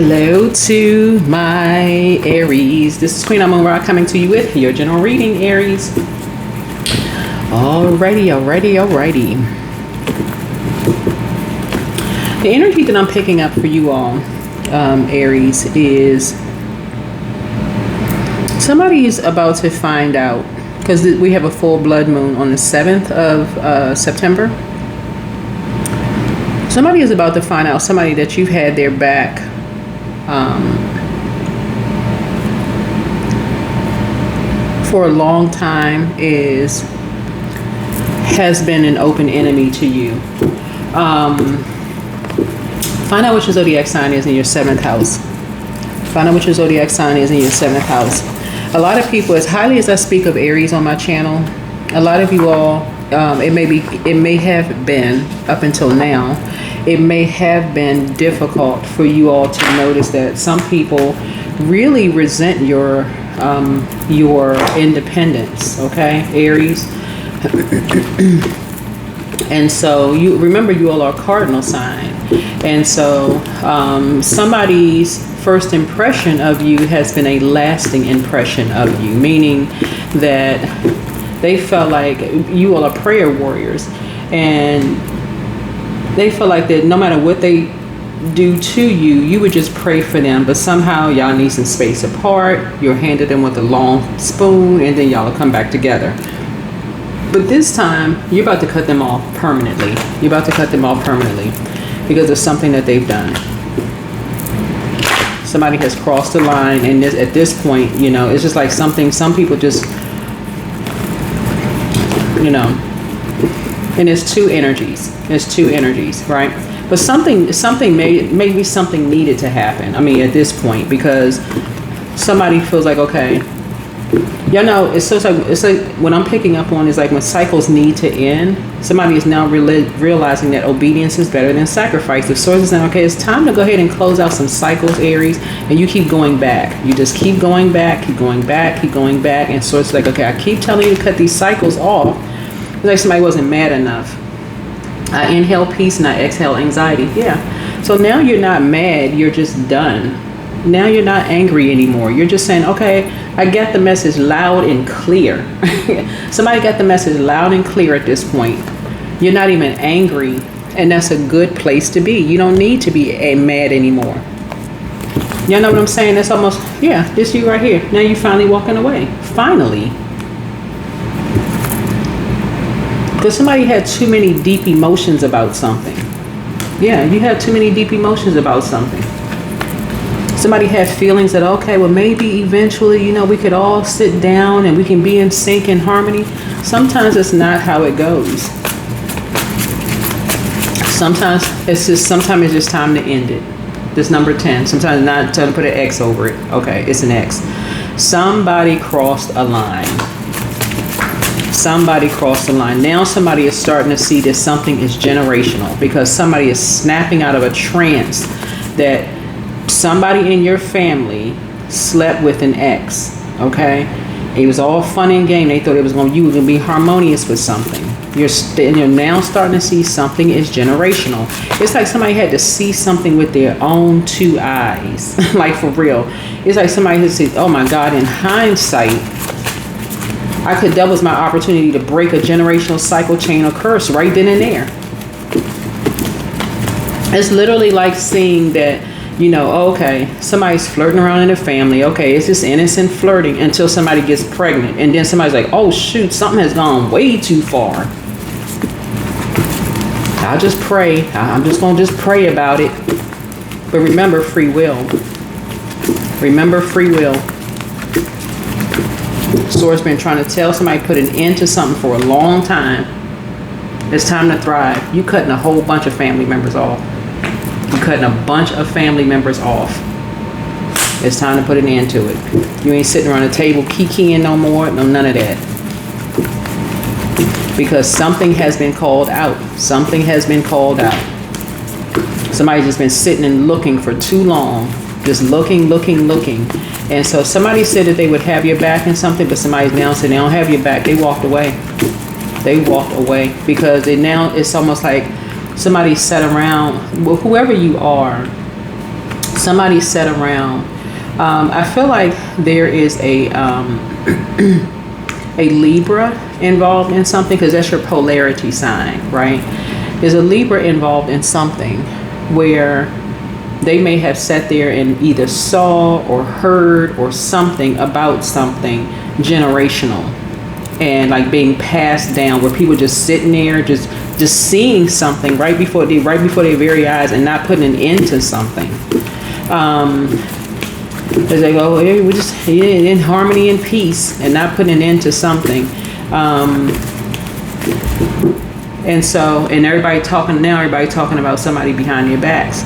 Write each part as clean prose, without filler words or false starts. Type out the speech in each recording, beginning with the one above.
Hello to my Aries. This is Queen Amun Ra coming to you with your general reading, Aries. Alrighty. The energy that I'm picking up for you all, Aries, is somebody is about to find out, because we have a full blood moon on the 7th of September. Somebody is about to find out, somebody that you've had their back for a long time has been an open enemy to you. Find out what your zodiac sign is in your 7th house. Find out what your zodiac sign is in your 7th house. A lot of people, as highly as I speak of Aries on my channel, a lot of you all, it may have been up until now, it may have been difficult for you all to notice that some people really resent your independence, okay, Aries? And so you remember, you all are cardinal sign, and so somebody's first impression of you has been a lasting impression of you, meaning that they felt like you all are prayer warriors, and they feel like that no matter what they do to you, you would just pray for them, but somehow y'all need some space apart. You'll hand them with a long spoon, and then y'all will come back together. But this time, you're about to cut them off permanently. You're about to cut them off permanently because of something that they've done. Somebody has crossed the line, and at this point, you know, it's just like something, some people just, you know, and it's two energies. It's two energies, right? But something maybe something needed to happen. I mean, at this point, because somebody feels like, okay, y'all know, it's like what I'm picking up on is like when cycles need to end, somebody is now realizing that obedience is better than sacrifice. The source is saying, okay, it's time to go ahead and close out some cycles, Aries, and you keep going back. You just keep going back, and source is like, okay, I keep telling you to cut these cycles off. It's like somebody wasn't mad enough. I inhale peace and I exhale anxiety. Yeah. So now you're not mad, you're just done. Now you're not angry anymore. You're just saying, okay, I get the message loud and clear. Somebody got the message loud and clear at this point. You're not even angry, and that's a good place to be. You don't need to be mad anymore. Y'all know what I'm saying? That's almost, yeah, this you right here. Now you finally walking away. Finally. Because somebody had too many deep emotions about something. Yeah, you had too many deep emotions about something. Somebody had feelings that, okay, well, maybe eventually, you know, we could all sit down and we can be in sync and harmony. Sometimes it's not how it goes. Sometimes it's just time to end it. This number 10. Sometimes not time to put an X over it. Okay, it's an X. Somebody crossed a line. Somebody crossed the line. Now somebody is starting to see that something is generational, because somebody is snapping out of a trance that somebody in your family slept with an ex. Okay, it was all fun and game. They thought you were going to be harmonious with something. You're now starting to see something is generational. It's like somebody had to see something with their own two eyes. Like, for real. It's like somebody had said, oh my God, in hindsight, that was my opportunity to break a generational cycle, chain, or curse right then and there. It's literally like seeing that, you know, okay, somebody's flirting around in the family. Okay, it's just innocent flirting until somebody gets pregnant. And then somebody's like, oh shoot, something has gone way too far. I'll just pray. I'm just going to pray about it. But remember free will. Remember free will. Source been trying to tell somebody, put an end to something for a long time. It's time to thrive. You cutting a whole bunch of family members off. You cutting a bunch of family members off. It's time to put an end to it. You ain't sitting around the table kikiing no more. No, none of that. Because something has been called out. Something has been called out. Somebody's just been sitting and looking for too long. Just looking. And so somebody said that they would have your back in something, but somebody's now saying they don't have your back. They walked away. They walked away because it's almost like somebody sat around, well, whoever you are, somebody sat around. I feel like there is a Libra involved in something, because that's your polarity sign, right? There's a Libra involved in something where they may have sat there and either saw or heard or something about something generational and like being passed down, where people just sitting there just seeing something right before their very eyes and not putting an end to something. As they go, hey, we're just in harmony and peace and not putting an end to something. And everybody talking about somebody behind their backs.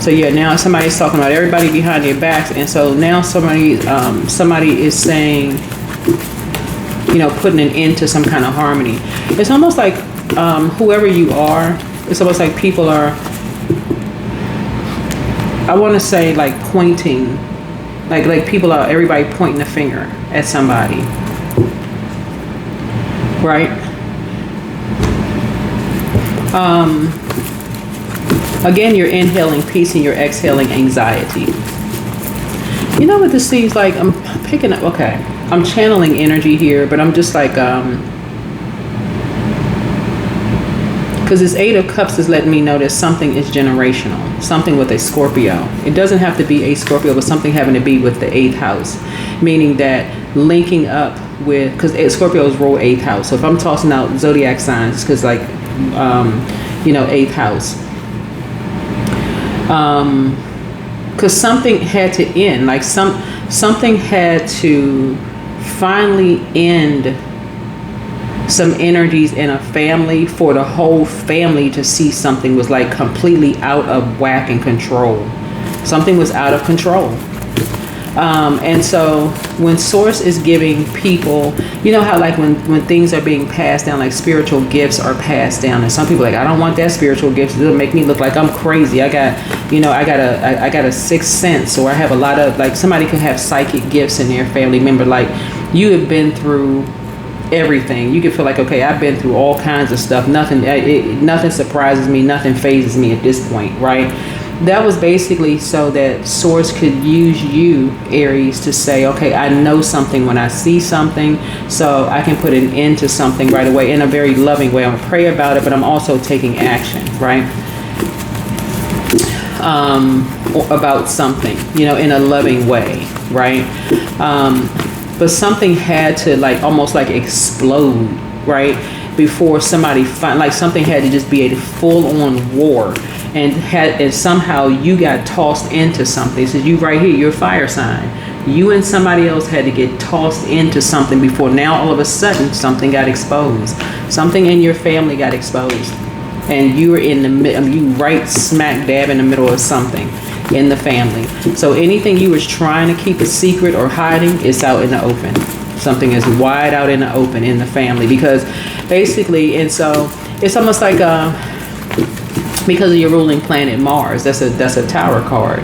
So yeah, now somebody's talking about everybody behind their backs, and so now somebody is saying, putting an end to some kind of harmony. It's almost like whoever you are, it's almost like people are, I want to say, like pointing, like everybody pointing a finger at somebody, right? Again, you're inhaling peace and you're exhaling anxiety. You know what this seems like? I'm picking up, okay, I'm channeling energy here, but I'm just like, because this 8 of Cups is letting me know that something is generational, something with a Scorpio. It doesn't have to be a Scorpio, but something having to be with the 8th house, meaning that linking up with, because Scorpios rule 8th house. So if I'm tossing out zodiac signs, because 8th house. Because something had to end, like something had to finally end some energies in a family for the whole family to see something was like completely out of whack and control. Something was out of control. And so when Source is giving people, you know how like when things are being passed down, like spiritual gifts are passed down, and some people are like, I don't want that spiritual gift. It'll make me look like I'm crazy. I got a sixth sense, or I have a lot of, like, somebody could have psychic gifts in their family member. Like, you have been through everything. You can feel like, okay, I've been through all kinds of stuff. Nothing surprises me. Nothing phases me at this point, right? That was basically so that Source could use you, Aries, to say, okay, I know something when I see something, so I can put an end to something right away in a very loving way. I'm going to pray about it, but I'm also taking action, right? About something, in a loving way, right? But something had to almost explode, right? Before somebody something had to just be a full-on war. And somehow you got tossed into something. So you right here, you're a fire sign. You and somebody else had to get tossed into something before now all of a sudden something got exposed. Something in your family got exposed. And you were in the middle, you right smack dab in the middle of something in the family. So anything you was trying to keep a secret or hiding is out in the open. Something is wide out in the open in the family, because basically, and so it's almost like because of your ruling planet Mars, that's a Tower card.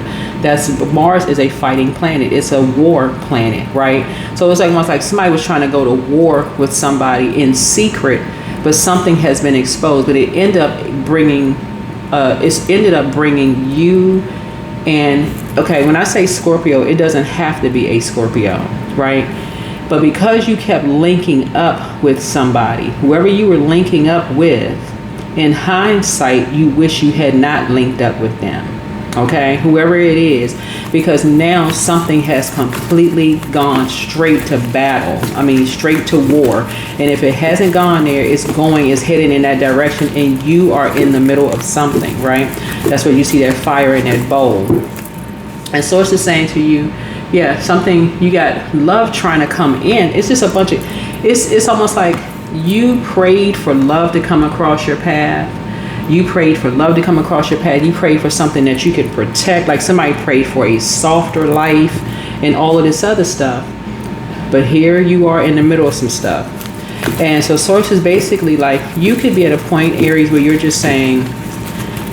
Mars is a fighting planet. It's a war planet, right? So it's almost like somebody was trying to go to war with somebody in secret, but something has been exposed. But it ended up bringing you. And okay, when I say Scorpio, it doesn't have to be a Scorpio, right? But because you kept linking up with somebody, whoever you were linking up with, in hindsight, you wish you had not linked up with them, okay? Whoever it is, because now something has completely gone straight to battle. I mean, straight to war. And if it hasn't gone there, it's heading in that direction, and you are in the middle of something, right? That's where you see that fire in that bowl. And Source is saying to you, yeah, something, you got love trying to come in. It's just a bunch of, it's almost like you prayed for love to come across your path. You prayed for love to come across your path. You prayed for something that you could protect. Like somebody prayed for a softer life and all of this other stuff. But here you are in the middle of some stuff. And so Source is basically like, you could be at a point, Aries, where you're just saying,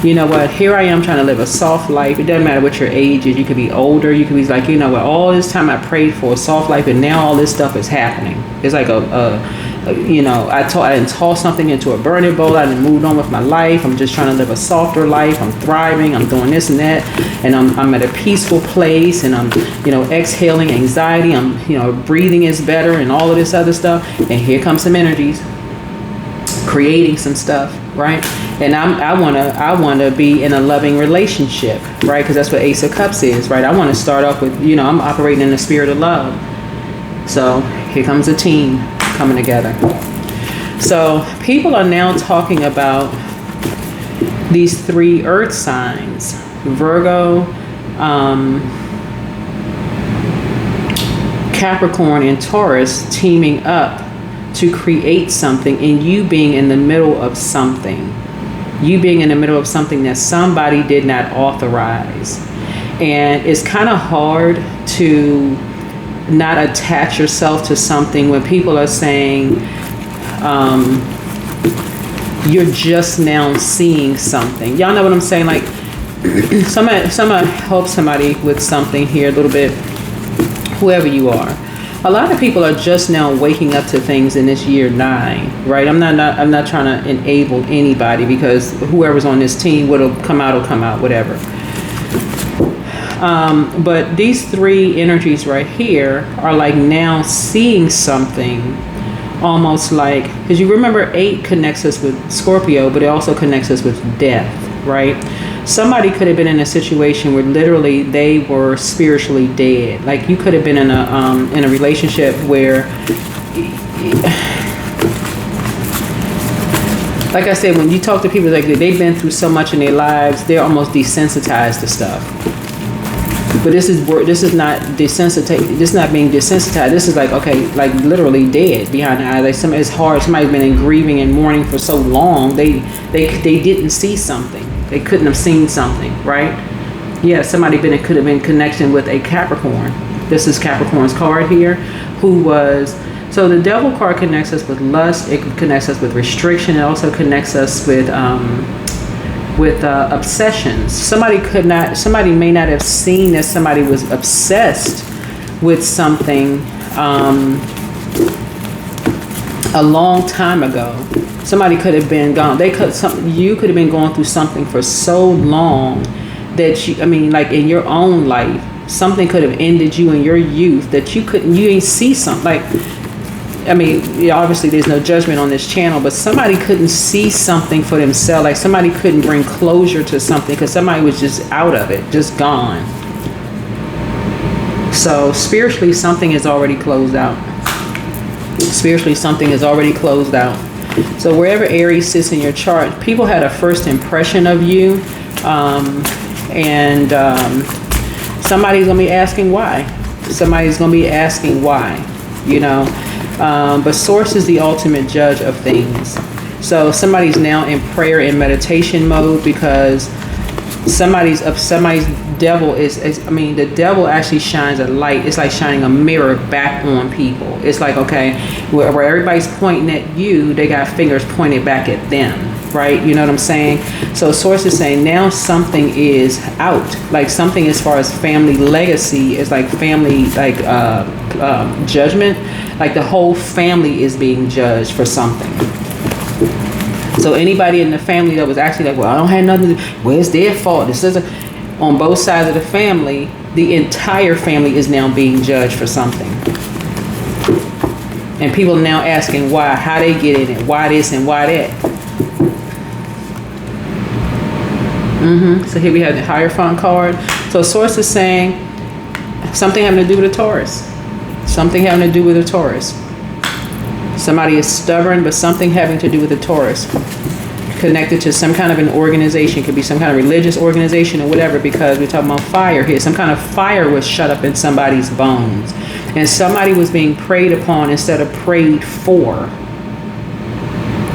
you know what, here I am trying to live a soft life. It doesn't matter what your age is. You could be older. You could be like, you know what, all this time I prayed for a soft life, and now all this stuff is happening. It's like I didn't toss something into a burning bowl. I didn't move on with my life. I'm just trying to live a softer life. I'm thriving. I'm doing this and that, and I'm at a peaceful place, and I'm exhaling anxiety. I'm breathing is better, and all of this other stuff. And here comes some energies, creating some stuff, right? And I wanna be in a loving relationship, right? Because that's what Ace of Cups is, right? I want to start off with I'm operating in the spirit of love. So here comes a team coming together. So people are now talking about these 3 earth signs, Virgo, Capricorn, and Taurus, teaming up to create something, and you being in the middle of something. You being in the middle of something that somebody did not authorize. And it's kind of hard to not attach yourself to something when people are saying you're just now seeing something. Y'all know what I'm saying? Like somebody help somebody with something here a little bit, whoever you are. A lot of people are just now waking up to things in this year 9, right? I'm not trying to enable anybody, because whoever's on this team, what'll come out, whatever. But these 3 energies right here are like now seeing something, almost like, because you remember 8 connects us with Scorpio, but it also connects us with death, right? Somebody could have been in a situation where literally they were spiritually dead. Like you could have been in a relationship where, like I said, when you talk to people, like they've been through so much in their lives, they're almost desensitized to stuff. But this is not desensitized. This is not being desensitized. This is like, okay, like literally dead behind the eyes. Like it's hard. Somebody's been in grieving and mourning for so long. They didn't see something. They couldn't have seen something, right? Yeah, somebody could have been in connection with a Capricorn. This is Capricorn's card here, who was. So the Devil card connects us with lust. It connects us with restriction. It also connects us with obsessions. Somebody may not have seen that somebody was obsessed with something a long time ago. Somebody could have been gone. You could have been going through something for so long that like in your own life, something could have ended you in your youth that you ain't see something. Like, obviously there's no judgment on this channel, but somebody couldn't see something for themselves. Like somebody couldn't bring closure to something because somebody was just out of it, just gone. So spiritually, something is already closed out. Spiritually, something is already closed out. So wherever Aries sits in your chart, people had a first impression of you, and somebody's going to be asking why. Somebody's going to be asking why, but source is the ultimate judge of things. So somebody's now in prayer and meditation mode because somebody's devil the devil actually shines a light. It's like shining a mirror back on people. It's like, okay, where everybody's pointing at you, they got fingers pointed back at them, right? You know what I'm saying? So source is saying now something is out, like something as far as family legacy is like family, like judgment, like the whole family is being judged for something. So anybody in the family that was actually like, well, I don't have nothing to do, well, it's their fault. This isn't. On both sides of the family, the entire family is now being judged for something. And people are now asking why, how they get in it, why this and why that. So here we have the Hierophant card. So source is saying something having to do with a Taurus. Something having to do with a Taurus. Somebody is stubborn, but something having to do with a Taurus. Connected to some kind of an organization. It could be some kind of religious organization or whatever, because we're talking about fire here. Some kind of fire was shut up in somebody's bones. And somebody was being preyed upon instead of prayed for.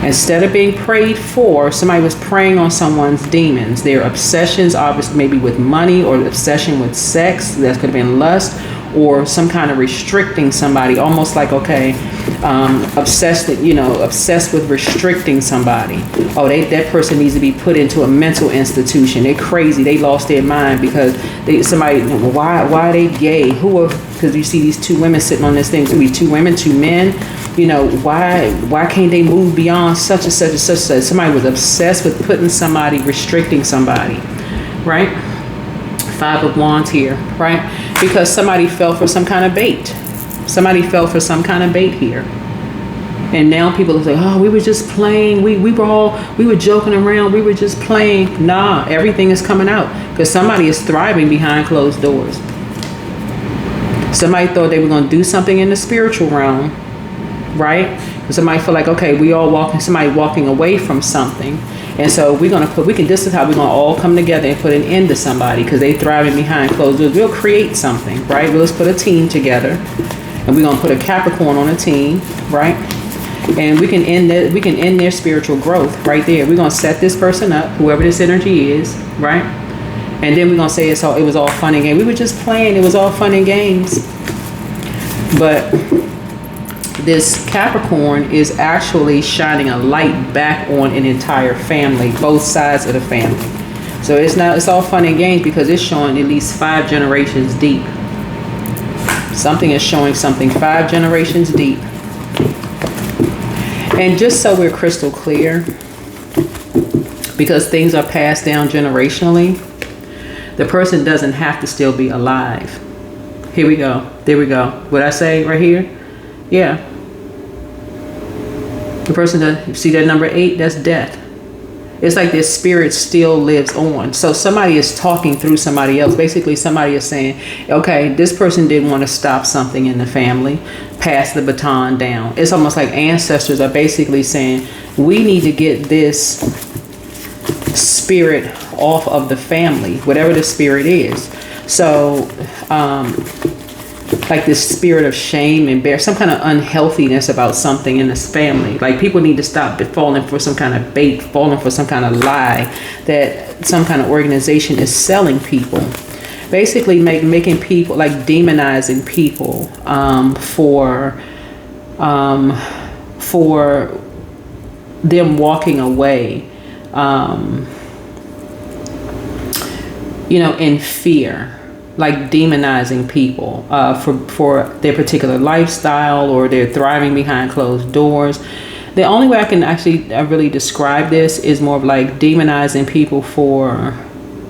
Instead of being prayed for, somebody was preying on someone's demons. Their obsessions, obviously maybe with money, or obsession with sex. That could have been lust, or some kind of restricting somebody, almost like, okay, obsessed with restricting somebody. Oh, that person needs to be put into a mental institution. They're crazy. They lost their mind because why are they gay? Because you see these 2 women sitting on this thing. It could be 2 women, 2 men. why can't they move beyond such and such and such and such? Somebody was obsessed with putting somebody, restricting somebody, right? 5 of Wands here, right? Because somebody fell for some kind of bait. Somebody fell for some kind of bait here. And now people say, oh, we were just playing. We were joking around. We were just playing. Nah, everything is coming out because somebody is thriving behind closed doors. Somebody thought they were going to do something in the spiritual realm, right? Somebody feel like, okay, somebody walking away from something. And so this is how we're going to all come together and put an end to somebody because they thriving behind closed doors. We'll create something, right? Let's put a team together and we're going to put a Capricorn on a team, right? And we can end their spiritual growth right there. We're going to set this person up, whoever this energy is, right? And then we're going to say it was all fun and games. We were just playing. It was all fun and games. But this Capricorn is actually shining a light back on an entire family, both sides of the family. So it's all fun and games because it's showing at least 5 generations deep. Something is showing something 5 generations deep. And just so we're crystal clear, because things are passed down generationally, the person doesn't have to still be alive. Here we go. There we go. What I say right here? Yeah. The person that, see that number 8, that's death. It's like their spirit still lives on. So somebody is talking through somebody else. Basically, somebody is saying, okay, this person didn't want to stop something in the family, pass the baton down. It's almost like ancestors are basically saying, we need to get this spirit off of the family, whatever the spirit is. So, like this spirit of shame and some kind of unhealthiness about something in this family. Like people need to stop falling for some kind of bait, falling for some kind of lie that some kind of organization is selling people. Basically making people, like demonizing people for them walking away, in fear. Like demonizing people for their particular lifestyle or they're thriving behind closed doors. The only way I can actually really describe this is more of like demonizing people for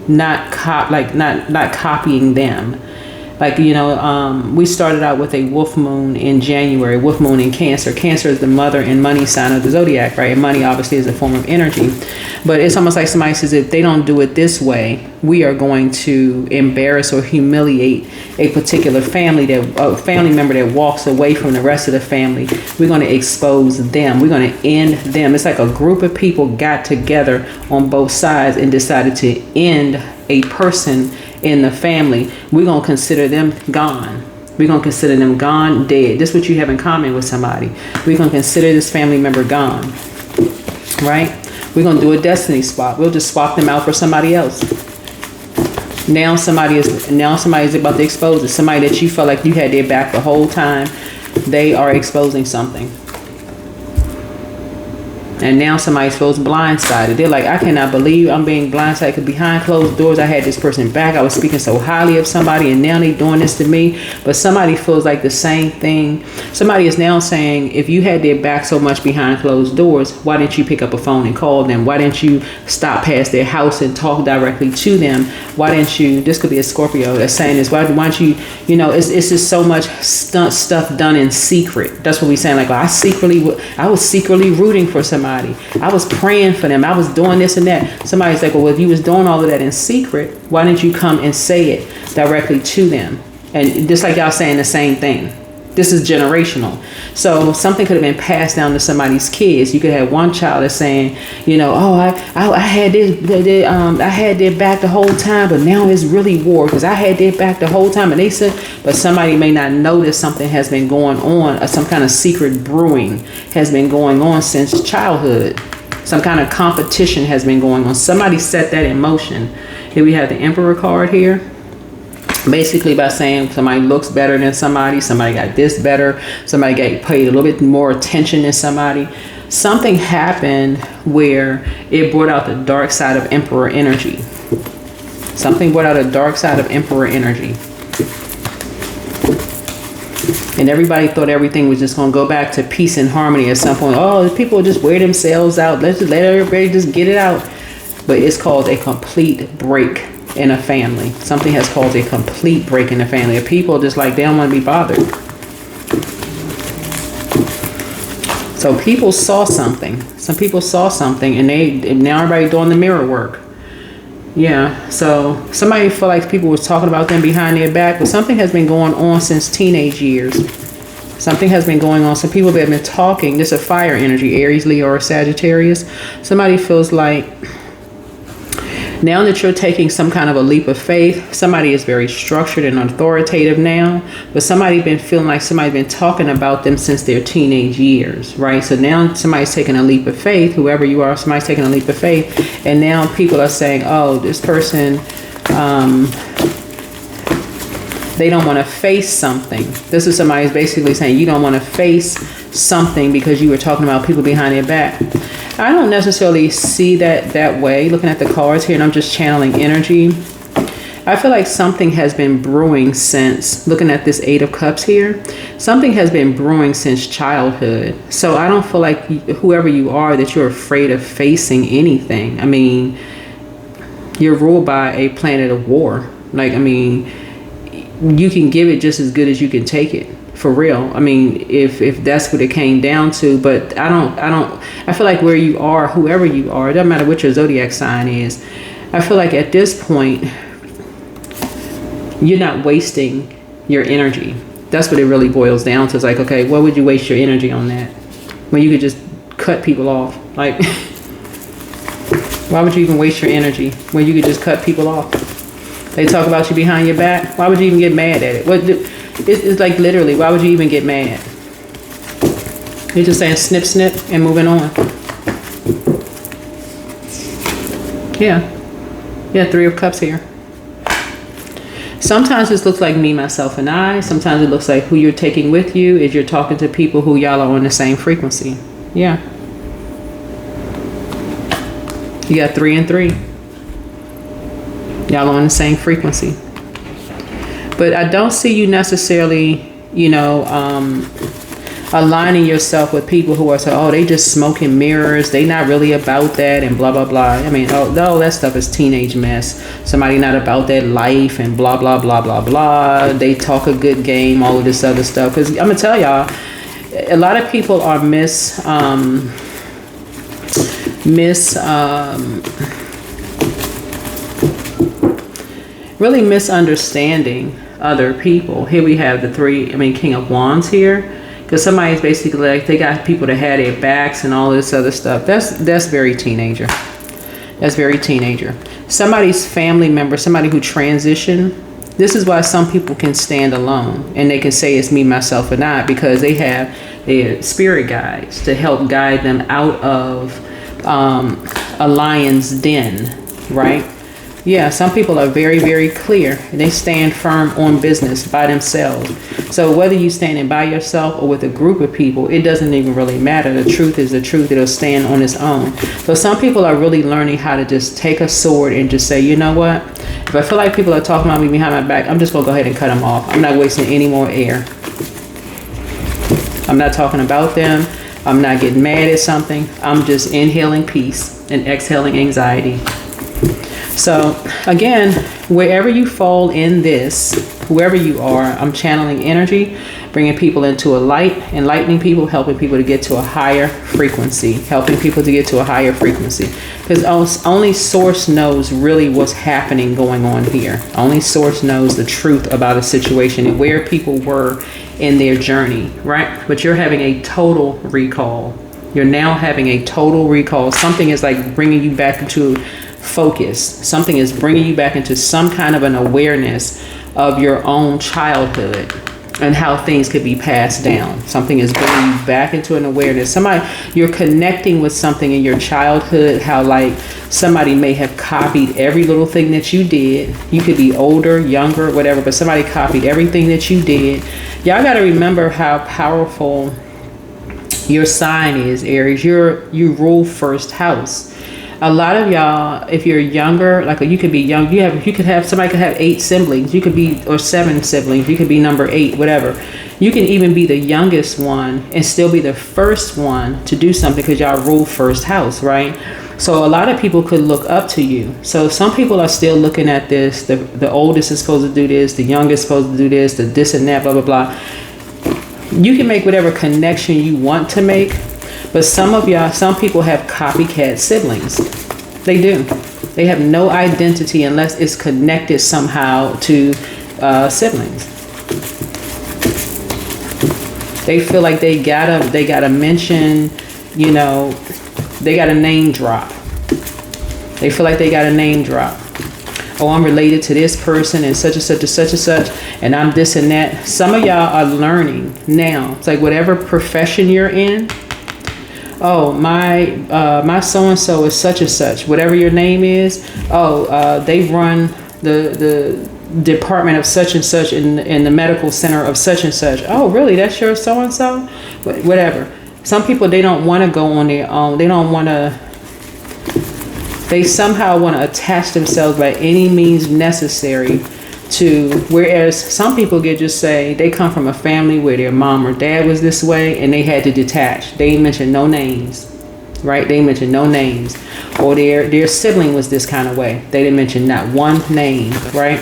not copying them. Like, we started out with a wolf moon in January, wolf moon in Cancer. Cancer is the mother and money sign of the zodiac, right? And money obviously is a form of energy. But it's almost like somebody says, if they don't do it this way, we are going to embarrass or humiliate a particular family member that walks away from the rest of the family. We're going to expose them. We're going to end them. It's like a group of people got together on both sides and decided to end a person in the family. We're going to consider them gone. We're going to consider them gone, dead. This is what you have in common with somebody. We're going to consider this family member gone, right? We're going to do a destiny swap. We'll just swap them out for somebody else. Now somebody is about to expose it. Somebody that you felt like you had their back the whole time. They are exposing something. And now somebody's feels blindsided. They're like, I cannot believe I'm being blindsided because behind closed doors, I had this person back. I was speaking so highly of somebody and now they're doing this to me. But somebody feels like the same thing. Somebody is now saying, if you had their back so much behind closed doors, why didn't you pick up a phone and call them? Why didn't you stop past their house and talk directly to them? Why didn't you, this could be a Scorpio that's saying this, why don't you, it's just so much stuff done in secret. That's what we're saying. Like, well, I was secretly rooting for somebody. I was praying for them. I was doing this and that. Somebody's like, well, if you was doing all of that in secret, why didn't you come and say it directly to them? And just like y'all saying the same thing. This is generational. So something could have been passed down to somebody's kids. You could have one child that's saying, I had I had their back the whole time, but now it's really war because I had their back the whole time. And they said, but somebody may not notice something has been going on, or some kind of secret brewing has been going on since childhood. Some kind of competition has been going on. Somebody set that in motion. Here we have the Emperor card here. Basically by saying somebody looks better than somebody got this better, somebody got paid a little bit more attention than somebody. Something happened where it brought out the dark side of Emperor energy. Something brought out a dark side of Emperor energy. And everybody thought everything was just going to go back to peace and harmony at some point. Oh, people just wear themselves out. Let's just let everybody just get it out. But it's called a complete break in a family. Something has caused a complete break in the family. If people just like, they don't want to be bothered. So people saw something. Some people saw something, and now everybody doing the mirror work. Yeah, so somebody feel like people was talking about them behind their back, but something has been going on since teenage years. Something has been going on. Some people that have been talking. This is a fire energy, Aries, Leo, or Sagittarius. Somebody feels like now that you're taking some kind of a leap of faith, somebody is very structured and authoritative now, but somebody's been feeling like somebody's been talking about them since their teenage years, right? So now somebody's taking a leap of faith, whoever you are, somebody's taking a leap of faith, and now people are saying, oh, this person, they don't want to face something. This is somebody's basically saying you don't want to face something because you were talking about people behind their back. I don't necessarily see that way, looking at the cards here, and I'm just channeling energy. I feel like something has been brewing since, looking at this 8 of Cups here, something has been brewing since childhood. So I don't feel like whoever you are, that you're afraid of facing anything. I mean, you're ruled by a planet of war. Like, I mean, you can give it just as good as you can take it. For real. I mean, if that's what it came down to, but I feel like where you are, whoever you are, it doesn't matter what your zodiac sign is. I feel like at this point, you're not wasting your energy. That's what it really boils down to. It's like, okay, what would you waste your energy on that? When you could just cut people off. Like, why would you even waste your energy when you could just cut people off? They talk about you behind your back. Why would you even get mad at it? It's like literally, why would you even get mad? You're just saying snip, snip, and moving on. Yeah, 3 of Cups here. Sometimes this looks like me, myself, and I. Sometimes it looks like who you're taking with you is you're talking to people who y'all are on the same frequency. Yeah. You got 3 and 3. Y'all on the same frequency. But I don't see you necessarily, aligning yourself with people who are saying, oh, they just smoking mirrors. They not really about that and blah, blah, blah. I mean, all that stuff is teenage mess. Somebody not about that life and blah, blah, blah, blah, blah. They talk a good game, all of this other stuff. Because I'm going to tell y'all, a lot of people are really misunderstanding other people. Here we have the King of Wands here. Because somebody's basically like, they got people that had their backs and all this other stuff. That's very teenager. That's very teenager. Somebody's family member, somebody who transitioned. This is why some people can stand alone. And they can say it's me, myself, and I. Because they have their spirit guides to help guide them out of a lion's den. Right? Yeah, some people are very, very clear. They stand firm on business by themselves. So whether you're standing by yourself or with a group of people, it doesn't even really matter. The truth is the truth. It'll stand on its own. So some people are really learning how to just take a sword and just say, you know what? If I feel like people are talking about me behind my back, I'm just going to go ahead and cut them off. I'm not wasting any more air. I'm not talking about them. I'm not getting mad at something. I'm just inhaling peace and exhaling anxiety. So again, wherever you fall in this, whoever you are, I'm channeling energy, bringing people into a light, enlightening people, helping people to get to a higher frequency, because only Source knows really what's happening going on here. Only Source knows the truth about a situation and where people were in their journey, right? But you're having a total recall. You're now having a total recall. Something is like bringing you back into focus. Something is bringing you back into some kind of an awareness of your own childhood and how things could be passed down. Something is bringing you back into an awareness. You're connecting with something in your childhood, how like somebody may have copied every little thing that you did. You could be older, younger, whatever, but somebody copied everything that you did. Y'all got to remember how powerful your sign is, Aries. You rule first house. A lot of y'all, if you're younger, like you could be young, somebody could have 8 siblings. You could be, or 7 siblings. You could be number 8, whatever. You can even be the youngest one and still be the first one to do something because y'all rule first house, right? So a lot of people could look up to you. So some people are still looking at this. The oldest is supposed to do this. The youngest is supposed to do this. The this and that, blah, blah, blah. You can make whatever connection you want to make. But some people have copycat siblings. They do. They have no identity unless it's connected somehow to siblings. They feel like they gotta mention, you know, they gotta name drop. They feel like they gotta name drop. Oh, I'm related to this person and such and such and such and such, and I'm this and that. Some of y'all are learning now. It's like whatever profession you're in. Oh, my so-and-so is such and such, whatever your name is. Oh, they run the department of such and such in the medical center of such and such. Oh, really? That's your so-and-so? Whatever. Some people, they don't want to go on their own. They somehow want to attach themselves by any means necessary to, whereas some people get just say they come from a family where their mom or dad was this way and they had to detach. They didn't mention no names, right? They mentioned no names. Or their sibling was this kind of way. They didn't mention not one name, right?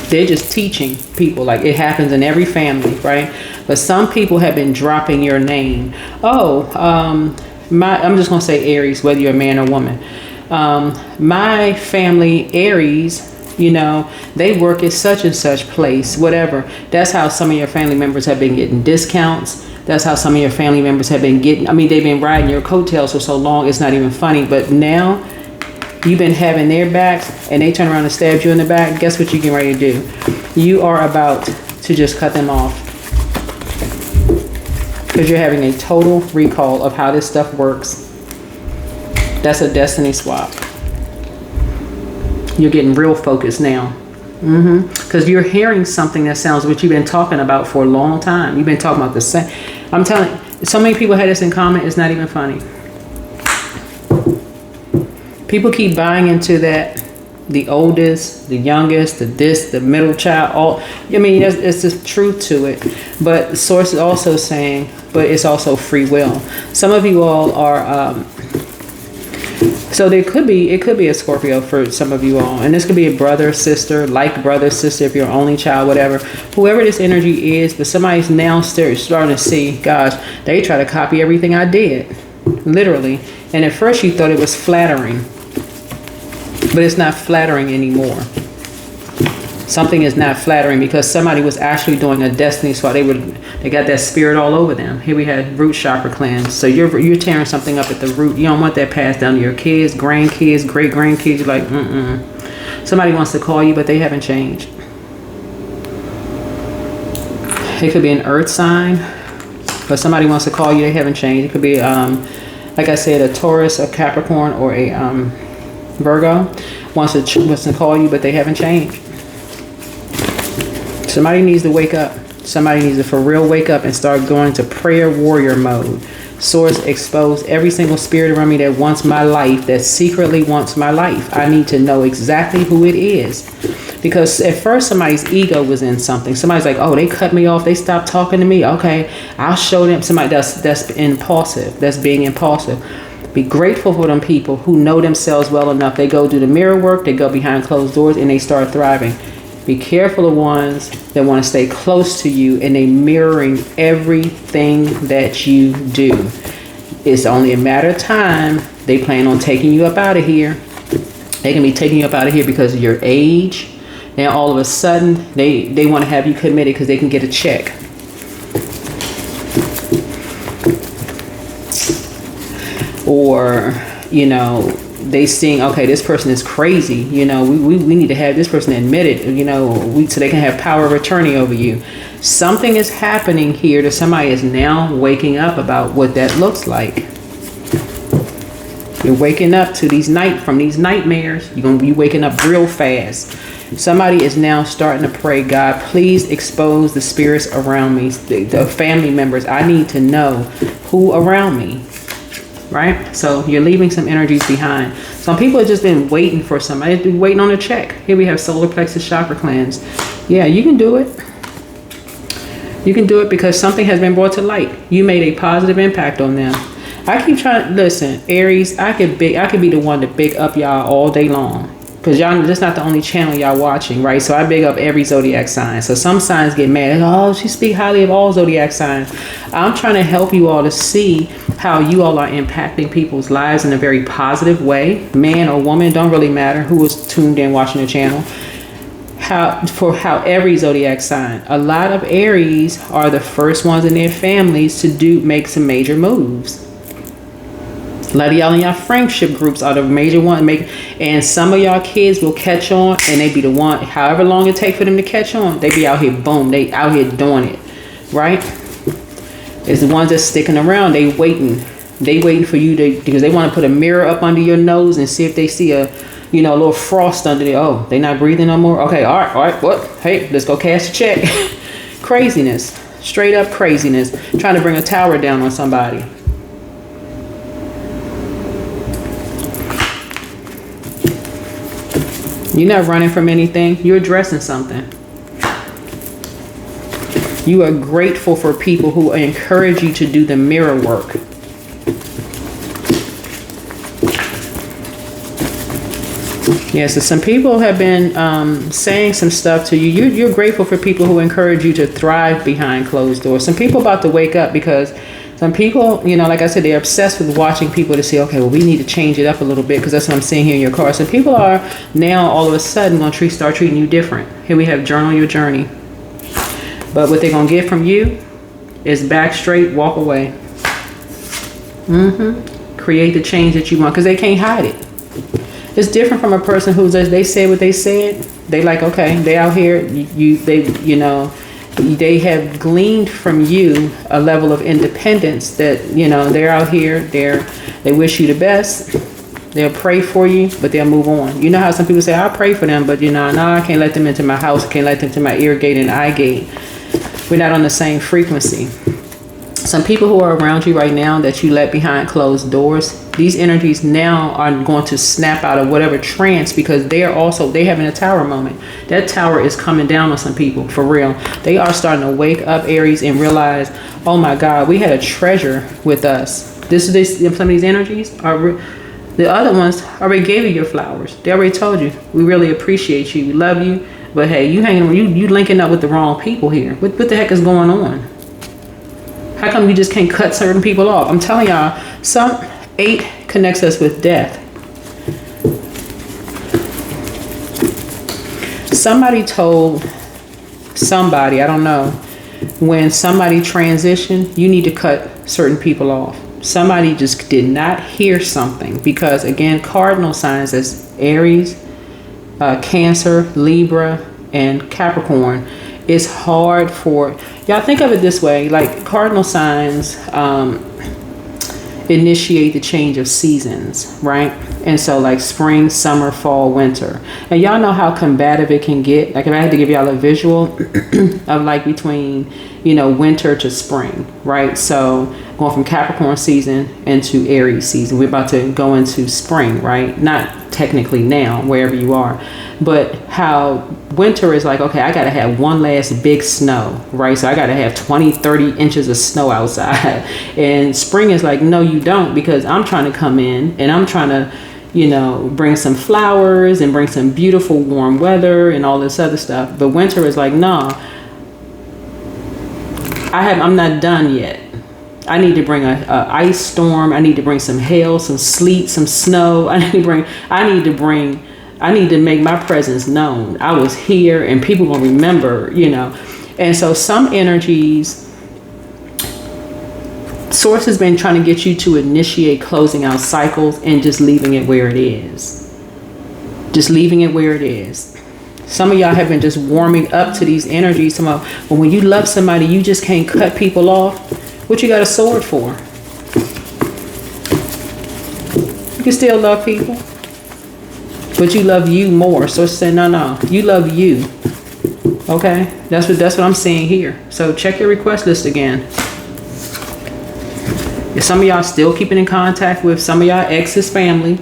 They're just teaching people, like it happens in every family, right? But some people have been dropping your name. Oh, I'm just gonna say Aries, whether you're a man or woman. My family, Aries, you know, they work at such and such place, whatever. That's how some of your family members have been getting discounts. That's how some of your family members have been getting, they've been riding your coattails for so long, it's not even funny. But now you've been having their backs and they turn around and stab you in the back. Guess what you're getting ready to do? You are about to just cut them off. Because you're having a total recall of how this stuff works. That's a destiny swap. You're getting real focused now. Because you're hearing something that sounds what you've been talking about for a long time. You've been talking about the same. I'm telling you, so many people had this in common, it's not even funny. People keep buying into that. The oldest, the youngest, the middle child, all. It's the truth to it. But the source is also saying, but it's also free will. Some of you all are, so it could be a Scorpio for some of you all. And this could be a brother, sister, if you're an only child, whatever. Whoever this energy is, but somebody's now starting to see, gosh, they try to copy everything I did. Literally. And at first you thought it was flattering. But it's not flattering anymore. Something is not flattering because somebody was actually doing a destiny swap. They got that spirit all over them. Here we had root chakra cleanse. So you're tearing something up at the root. You don't want that passed down to your kids, grandkids, great grandkids. You're like, Somebody wants to call you, but they haven't changed. It could be an earth sign, but somebody wants to call you, they haven't changed. It could be, like I said, a Taurus, a Capricorn, or a Virgo wants to call you, but they haven't changed. Somebody needs to wake up. Somebody needs to for real wake up and start going to prayer warrior mode. Source, expose every single spirit around me that wants my life, that secretly wants my life. I need to know exactly who it is. Because at first somebody's ego was in something. Somebody's like, oh, they cut me off. They stopped talking to me. Okay, I'll show them. Somebody that's impulsive. That's being impulsive. Be grateful for them people who know themselves well enough. They go do the mirror work. They go behind closed doors and they start thriving. Be careful of ones that want to stay close to you and they mirroring everything that you do. It's only a matter of time. They plan on taking you up out of here. They can be taking you up out of here because of your age. And all of a sudden, they want to have you committed because they can get a check. Or, they seeing, okay, this person is crazy. We need to have this person admitted, so they can have power of attorney over you. Something is happening here that somebody is now waking up about what that looks like. You're waking up to these nightmares. You're going to be waking up real fast. Somebody is now starting to pray, God, please expose the spirits around me, the family members. I need to know who around me. right? So you're leaving some energies behind. Some people have just been waiting for somebody, they've been waiting on a check. Here we have solar plexus chakra cleanse. Yeah, you can do it. You can do it because something has been brought to light. You made a positive impact on them. I keep trying to listen, Aries. I could be the one to big up y'all all day long. Because y'all, that's not the only channel y'all watching, right? So I big up every zodiac sign. So some signs get mad. Oh, she speak highly of all zodiac signs. I'm trying to help you all to see how you all are impacting people's lives in a very positive way. Man or woman, don't really matter who is tuned in watching the channel. How every zodiac sign. A lot of Aries are the first ones in their families to make some major moves. A lot of y'all in y'all friendship groups are the major one and some of y'all kids will catch on and they be the one, however long it take for them to catch on, they be out here, boom, they out here doing it, right? It's the ones that's sticking around, they waiting for you because they want to put a mirror up under your nose and see if they see a little frost under there. Oh, they not breathing no more. Okay, all right, what? Hey, let's go cash a check. Craziness, straight up craziness, trying to bring a tower down on somebody. You're not running from anything. You're addressing something. You are grateful for people who encourage you to do the mirror work. Yeah, so some people have been saying some stuff to you. You're grateful for people who encourage you to thrive behind closed doors. Some people about to wake up because some people, like I said, they're obsessed with watching people to see, okay, well, we need to change it up a little bit because that's what I'm seeing here in your card. So people are now all of a sudden going to start treating you different. Here we have journal your journey. But what they're going to get from you is back straight, walk away. Create the change that you want because they can't hide it. It's different from a person who they said what they said. They like, okay, they out here, they have gleaned from you a level of independence that, they're out here, they wish you the best. They'll pray for you, but they'll move on. You know how some people say, I'll pray for them, but no, I can't let them into my house. I can't let them into my ear gate and eye gate. We're not on the same frequency. Some people who are around you right now that you let behind closed doors, these energies now are going to snap out of whatever trance because they're having a tower moment. That tower is coming down on some people, for real. They are starting to wake up, Aries, and realize, oh my God, we had a treasure with us. Some of these energies are, the other ones already gave you your flowers. They already told you, we really appreciate you, we love you, but hey, you linking up with the wrong people here. What the heck is going on? How come you just can't cut certain people off? I'm telling y'all, 8 connects us with death. Somebody told somebody, I don't know, when somebody transitioned, you need to cut certain people off. Somebody just did not hear something because, again, cardinal signs as Aries, Cancer, Libra, and Capricorn. It's hard for y'all. Think of it this way, like cardinal signs initiate the change of seasons, right? And so like spring, summer, fall, winter. And y'all know how combative it can get. Like if I had to give y'all a visual of like between, winter to spring, right? So going from Capricorn season into Aries season. We're about to go into spring, right? Not technically now, wherever you are. But how winter is like, okay, I got to have one last big snow, right? So I got to have 20, 30 inches of snow outside. And spring is like, no, you don't, because I'm trying to come in and I'm trying to, bring some flowers and bring some beautiful warm weather and all this other stuff. But winter is like, nah, I'm not done yet. I need to bring a ice storm. I need to bring some hail, some sleet, some snow. I need to make my presence known. I was here and people gonna remember, And so some energies, Source has been trying to get you to initiate closing out cycles and just leaving it where it is. Just leaving it where it is. Some of y'all have been just warming up to these energies. But when you love somebody, you just can't cut people off. What you got a sword for? You can still love people, but you love you more. So say no, you love you. Okay, that's what I'm seeing here. So check your request list again. Some of y'all still keeping in contact with some of y'all ex's family.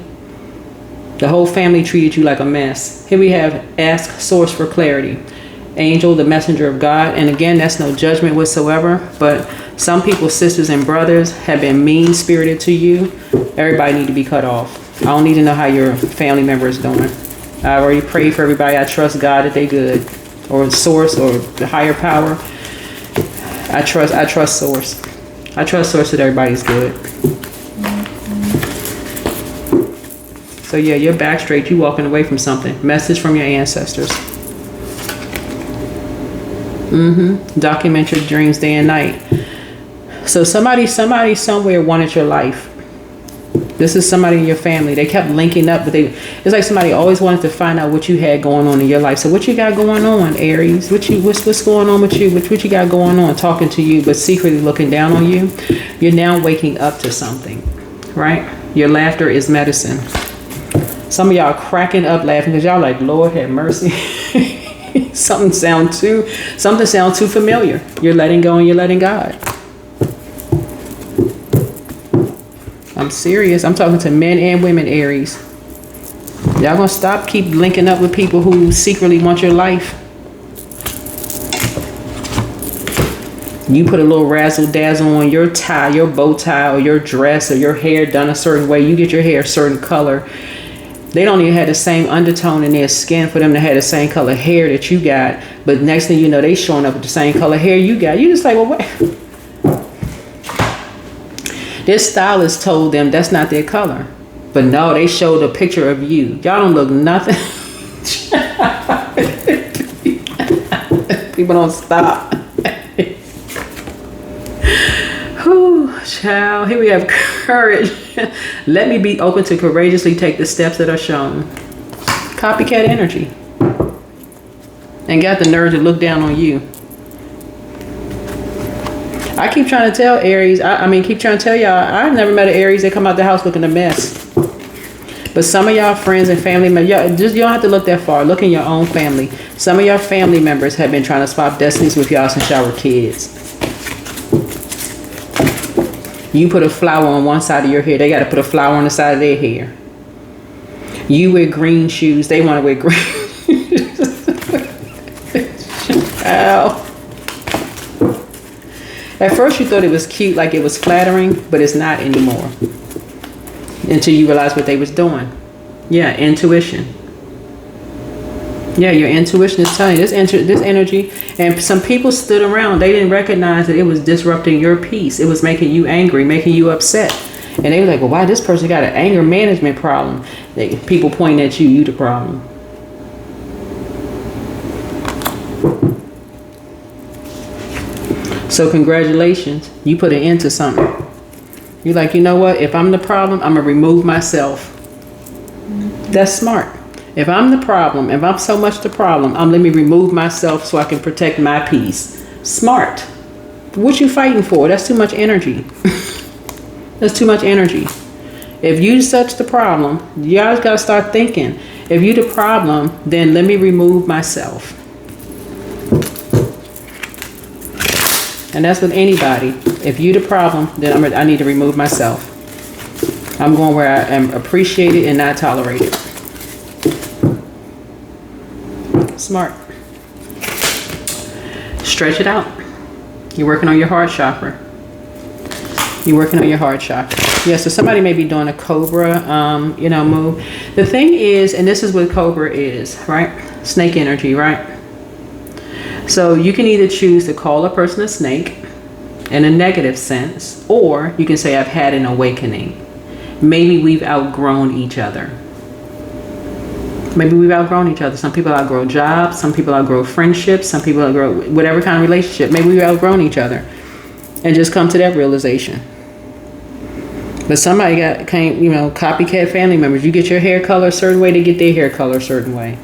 The whole family treated you like a mess. Here we have ask source for clarity. Angel, the messenger of God. And again, that's no judgment whatsoever. But some people's sisters and brothers have been mean-spirited to you. Everybody need to be cut off. I don't need to know how your family member is doing. I already prayed for everybody. I trust God that they good. Or source or the higher power. I trust source. I trust source that everybody's good. So yeah, you're back straight. You walking away from something. Message from your ancestors. Document your dreams day and night. So somebody somewhere wanted your life. This is somebody in your family. They kept linking up, but it's like somebody always wanted to find out what you had going on in your life. So what you got going on, Aries? What's going on with you? What you got going on? Talking to you, but secretly looking down on you. You're now waking up to something, right? Your laughter is medicine. Some of y'all cracking up laughing because y'all like, Lord have mercy. Something sound too familiar. You're letting go and you're letting God. I'm serious. I'm talking to men and women, Aries. Y'all gonna keep linking up with people who secretly want your life. You put a little razzle dazzle on your tie, your bow tie, or your dress, or your hair done a certain way. You get your hair a certain color. They don't even have the same undertone in their skin for them to have the same color hair that you got. But next thing you know, they showing up with the same color hair you got. You just like, well, what? This stylist told them that's not their color. But no, they showed a picture of you. Y'all don't look nothing. People don't stop. Whew, child. Here we have courage. Let me be open to courageously take the steps that are shown. Copycat energy. And got the nerve to look down on you. I keep trying to tell Aries, keep trying to tell y'all, I've never met an Aries that come out the house looking a mess. But some of y'all friends and family members, you don't have to look that far. Look in your own family. Some of your family members have been trying to swap destinies with y'all since y'all were kids. You put a flower on one side of your hair. They got to put a flower on the side of their hair. You wear green shoes. They want to wear green. Ow. At first you thought it was cute, like it was flattering, but it's not anymore. Until you realize what they was doing. Yeah, intuition. Yeah, your intuition is telling you this energy. And some people stood around. They didn't recognize that it was disrupting your peace. It was making you angry, making you upset. And they were like, well, why this person got an anger management problem? People pointing at you the problem. So congratulations, you put an end to something. You're like, you know what? If I'm the problem, I'm going to remove myself. That's smart. If I'm the problem, if I'm so much the problem, let me remove myself so I can protect my peace. Smart. What you fighting for? That's too much energy. That's too much energy. If you such the problem, you always got to start thinking. If you the problem, then let me remove myself. And that's with anybody. If you the problem, then I need to remove myself. I'm going where I am appreciated and not tolerated. Smart. Stretch it out. You're working on your heart chakra. You're working on your heart chakra. Yeah, so somebody may be doing a cobra, move. The thing is, and this is what cobra is, right? Snake energy, right? So you can either choose to call a person a snake in a negative sense, or you can say, I've had an awakening. Maybe we've outgrown each other. Maybe we've outgrown each other. Some people outgrow jobs. Some people outgrow friendships. Some people outgrow whatever kind of relationship. Maybe we've outgrown each other and just come to that realization. But somebody copycat family members. You get your hair color a certain way, they get their hair color a certain way.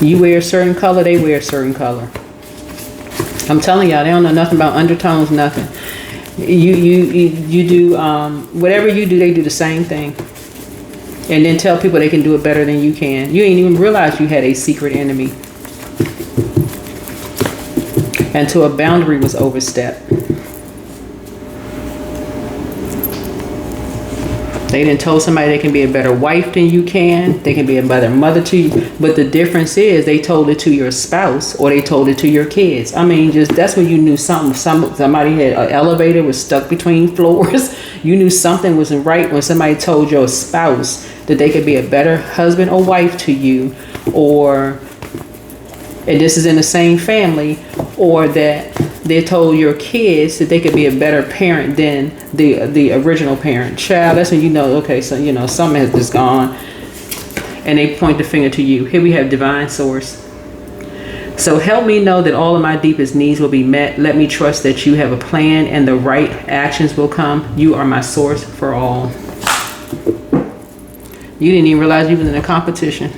You wear a certain color, they wear a certain color. I'm telling y'all, they don't know nothing about undertones, nothing. You do, whatever you do, they do the same thing. And then tell people they can do it better than you can. You ain't even realize you had a secret enemy. And until a boundary was overstepped. They didn't tell somebody they can be a better wife than you can. They can be a better mother to you. But the difference is they told it to your spouse or they told it to your kids. I mean, just that's when you knew something. Somebody had an elevator was stuck between floors. You knew something wasn't right when somebody told your spouse that they could be a better husband or wife to you, or, and this is in the same family, or that they told your kids that they could be a better parent than the original parent. Child, that's when you know, okay, so you know something has just gone, and they point the finger to you. Here we have divine source. So help me know that all of my deepest needs will be met. Let me trust that you have a plan and the right actions will come. You are my source for all. You didn't even realize you was in a competition.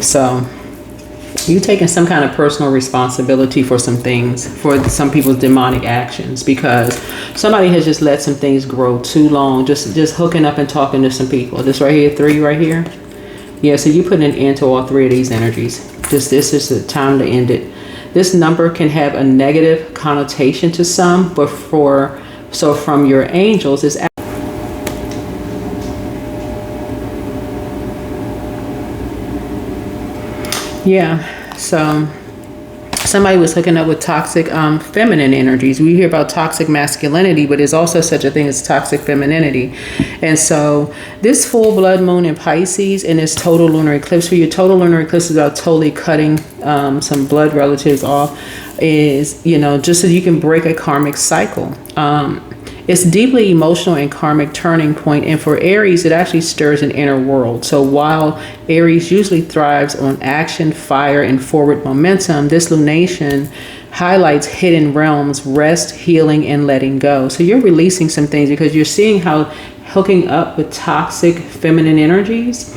So you taking some kind of personal responsibility for some things, for some people's demonic actions, because somebody has just let some things grow too long, just hooking up and talking to some people. This right here, 3 right here. Yeah, so you put an end to all 3 of these energies. This is the time to end it. This number can have a negative connotation to some, but from your angels, it's yeah, so somebody was hooking up with toxic feminine energies. We hear about toxic masculinity, but there's also such a thing as toxic femininity. And so this full blood moon in Pisces and this total lunar eclipse, for your total lunar eclipse is about totally cutting some blood relatives off, is, you know, just so you can break a karmic cycle. It's deeply emotional and karmic turning point, and for Aries, it actually stirs an inner world. So while Aries usually thrives on action, fire, and forward momentum, this lunation highlights hidden realms, rest, healing, and letting go. So you're releasing some things because you're seeing how hooking up with toxic feminine energies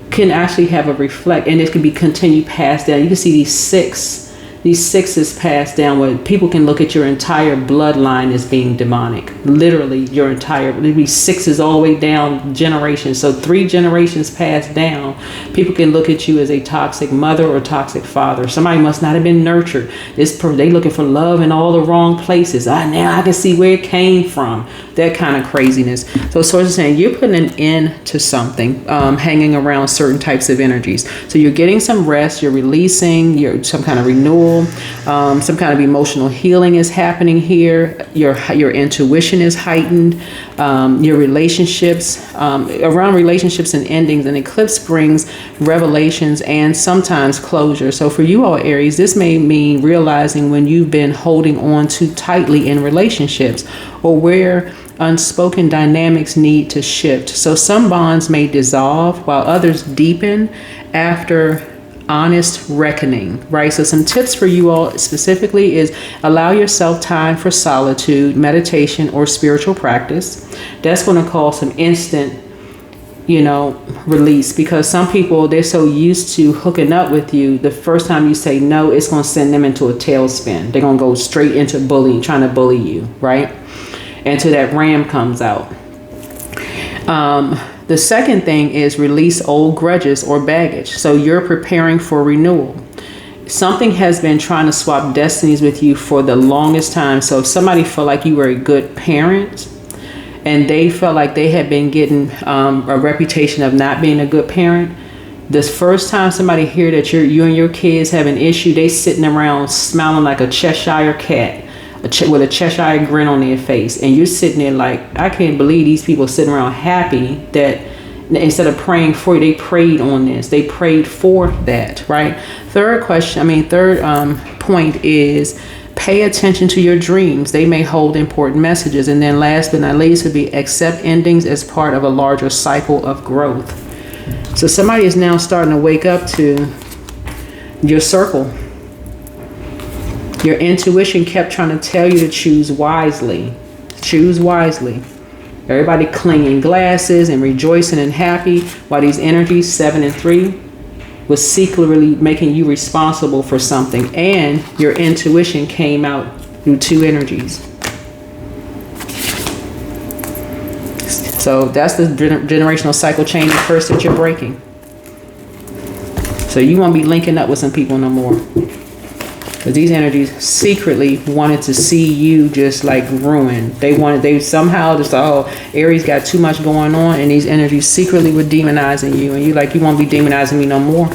can actually have a reflect, and it can be continued passed down. You can see these sixes passed down where people can look at your entire bloodline as being demonic. Literally your entire, there'd be 6s all the way down generations. So 3 generations passed down. People can look at you as a toxic mother or toxic father. Somebody must not have been nurtured. They looking for love in all the wrong places. Now I can see where it came from. That kind of craziness. So source is saying you're putting an end to something, hanging around certain types of energies. So you're getting some rest, you're releasing, some kind of renewal. Some kind of emotional healing is happening here. Your intuition is heightened. Your relationships, around relationships and endings, an eclipse brings revelations and sometimes closure. So for you all Aries, this may mean realizing when you've been holding on too tightly in relationships, or where unspoken dynamics need to shift. So some bonds may dissolve while others deepen after honest reckoning, right? So some tips for you all specifically is allow yourself time for solitude, meditation, or spiritual practice. That's going to cause some instant, release, because some people, they're so used to hooking up with you. The first time you say no, it's going to send them into a tailspin. They're going to go straight into bullying, trying to bully you, right? Until that ram comes out. The second thing is release old grudges or baggage. So you're preparing for renewal. Something has been trying to swap destinies with you for the longest time. So if somebody felt like you were a good parent and they felt like they had been getting a reputation of not being a good parent, this first time somebody hear that you and your kids have an issue, they sitting around smiling like a Cheshire cat, with a Cheshire grin on their face, and you're sitting there like, I can't believe these people sitting around happy that instead of praying for you, they prayed on this. They prayed for that, right? Third point is pay attention to your dreams. They may hold important messages. And then last but not least would be accept endings as part of a larger cycle of growth. So somebody is now starting to wake up to your circle. Your intuition kept trying to tell you to choose wisely. Choose wisely. Everybody clinging glasses and rejoicing and happy, while these energies 7 and 3 was secretly making you responsible for something, and your intuition came out through 2 energies. So that's the generational cycle chain and curse that you're breaking. So you won't be linking up with some people no more. Because these energies secretly wanted to see you just like ruined. They somehow just thought, oh, Aries got too much going on, and these energies secretly were demonizing you. And you like, you won't be demonizing me no more.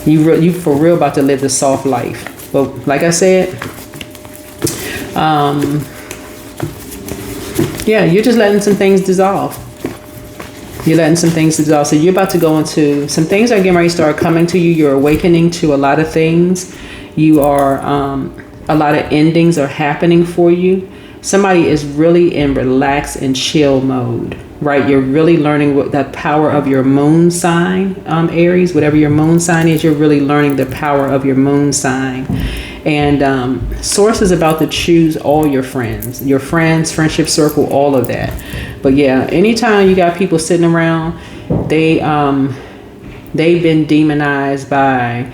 You for real about to live the soft life. But like I said, yeah, you're just letting some things dissolve. You're letting some things dissolve. So you're about to go into, some things are getting ready to start coming to you. You're awakening to a lot of things. You are, a lot of endings are happening for you. Somebody is really in relax and chill mode, right? You're really learning what the power of your moon sign, Aries, whatever your moon sign is, you're really learning the power of your moon sign. And Source is about to choose all your friends, friendship circle, all of that. But yeah, anytime you got people sitting around, they've been demonized by,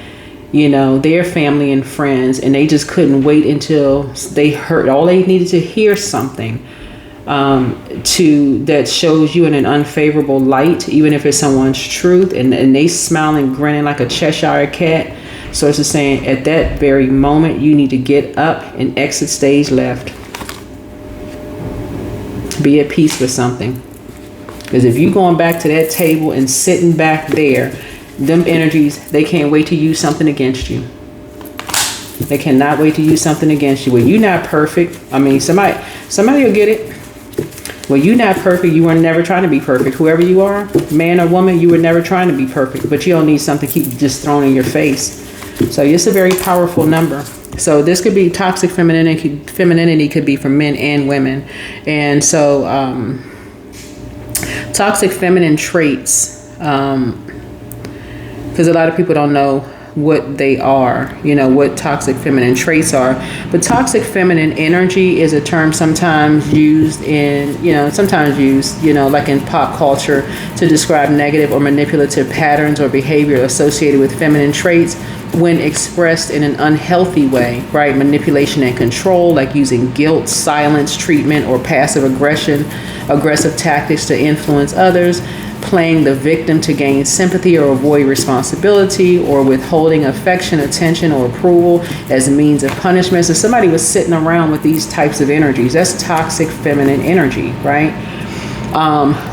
you know, their family and friends, and they just couldn't wait until they heard, all they needed to hear something that shows you in an unfavorable light, even if it's someone's truth, and they smiling, grinning like a Cheshire cat. So it's just saying, at that very moment, you need to get up and exit stage left. Be at peace with something. Because if you're going back to that table and sitting back there, them energies, they can't wait to use something against you. They cannot wait to use something against you. Well, you're not perfect. I mean, somebody will get it. Well, you're not perfect. You were never trying to be perfect. Whoever you are, man or woman, you were never trying to be perfect. But you don't need something to keep just thrown in your face. So it's a very powerful number. So this could be toxic femininity. Femininity could be for men and women. And so toxic feminine traits, because a lot of people don't know what they are, you know, what toxic feminine traits are. But toxic feminine energy is a term sometimes used in, like in pop culture to describe negative or manipulative patterns or behavior associated with feminine traits when expressed in an unhealthy way, right? Manipulation and control, like using guilt, silence, treatment, or passive aggressive tactics to influence others, playing the victim to gain sympathy or avoid responsibility, or withholding affection, attention, or approval as a means of punishment. So somebody was sitting around with these types of energies. That's toxic feminine energy, right?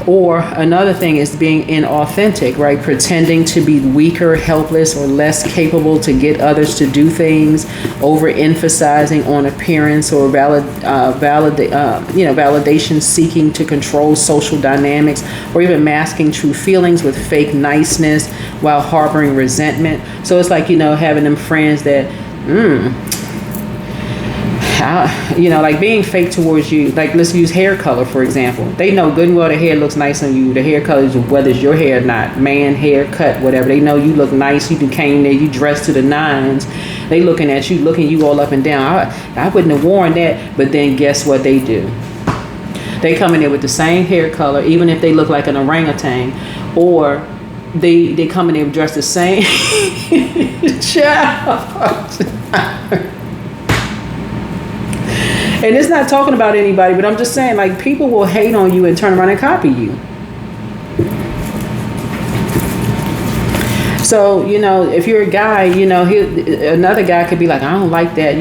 Or another thing is being inauthentic, right? Pretending to be weaker, helpless, or less capable to get others to do things, overemphasizing on appearance or validation, seeking to control social dynamics, or even masking true feelings with fake niceness while harboring resentment. So it's like, having them friends that, like being fake towards you. Like, let's use hair color, for example. They know good and well the hair looks nice on you. The hair color is whether it's your hair or not. Man, hair, cut, whatever. They know you look nice. You came there, you dressed to the nines. They looking at you, looking you all up and down. I wouldn't have worn that. But then guess what they do? They come in there with the same hair color, even if they look like an orangutan. Or they come in there dressed the same. Child. And it's not talking about anybody, but I'm just saying, like, people will hate on you and turn around and copy you. So, if you're a guy, another guy could be like, I don't like that,